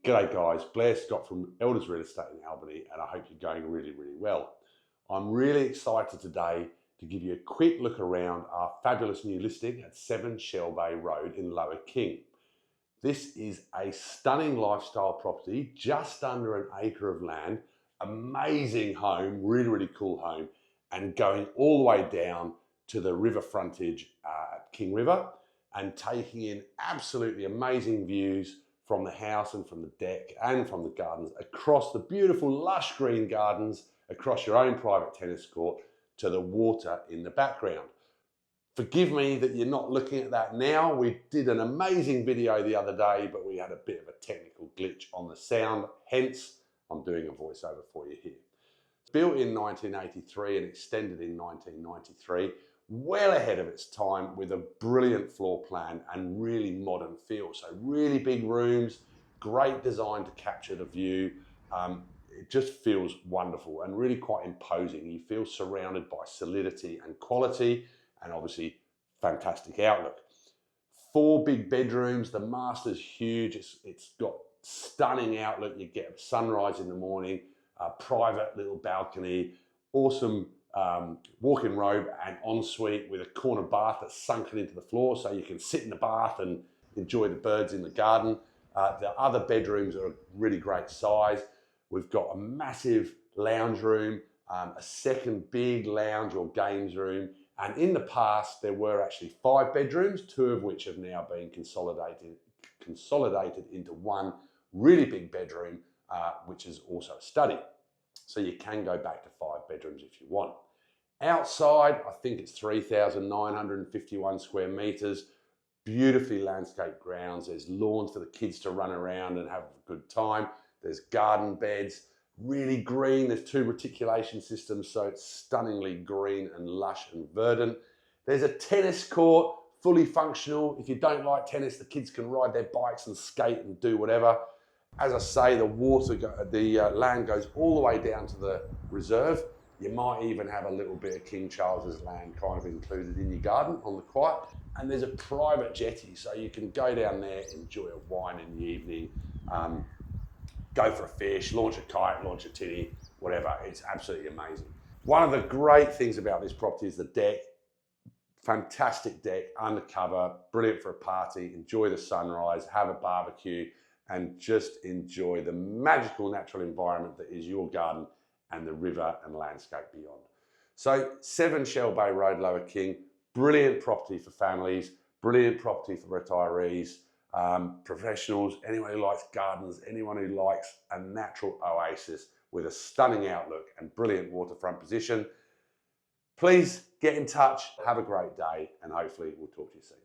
G'day guys, Blair Scott from Elders Real Estate in Albany, and I hope you're going really well. I'm really excited today to give you a quick look around our fabulous new listing at 7 Shell Bay Road in Lower King. This is a stunning lifestyle property, just under an acre of land, amazing home, really cool home, and going all the way down to the river frontage at King River and taking in absolutely amazing views from the house and from the deck and from the gardens, across the beautiful lush green gardens, across your own private tennis court to the water in the background. Forgive me that you're not looking at that now. We did an amazing video the other day, but we had a bit of a technical glitch on the sound, hence I'm doing a voiceover for you here. Built in 1983 and extended in 1993, well ahead of its time, with a brilliant floor plan and really modern feel. So really big rooms, great design to capture the view. It just feels wonderful and really quite imposing. You feel surrounded by solidity and quality, and obviously fantastic outlook. 4 big bedrooms, the master's huge. It's got stunning outlook. You get a sunrise in the morning, a private little balcony, awesome walk-in robe and ensuite with a corner bath that's sunken into the floor, so you can sit in the bath and enjoy the birds in the garden. The other bedrooms are a really great size. We've got a massive lounge room, a second big lounge or games room, and in the past there were actually 5 bedrooms, 2 of which have now been consolidated into one really big bedroom, which is also a study. So you can go back to 5 bedrooms if you want. Outside, I think it's 3,951 square meters, beautifully landscaped grounds. There's lawns for the kids to run around and have a good time. There's garden beds, really green. There's 2 reticulation systems, so it's stunningly green and lush and verdant. There's a tennis court, fully functional. If you don't like tennis, the kids can ride their bikes and skate and do whatever. As I say, the land goes all the way down to the reserve. You might even have a little bit of King Charles's land kind of included in your garden on the quiet. And there's a private jetty, so you can go down there, enjoy a wine in the evening, go for a fish, launch a kite, launch a tinny, whatever. It's absolutely amazing. One of the great things about this property is the deck. Fantastic deck, undercover, brilliant for a party. Enjoy the sunrise, have a barbecue, and just enjoy the magical natural environment that is your garden and the river and landscape beyond. So 7 Shell Bay Road, Lower King, brilliant property for families, brilliant property for retirees, professionals, anyone who likes gardens, anyone who likes a natural oasis with a stunning outlook and brilliant waterfront position. Please get in touch, have a great day, and hopefully we'll talk to you soon.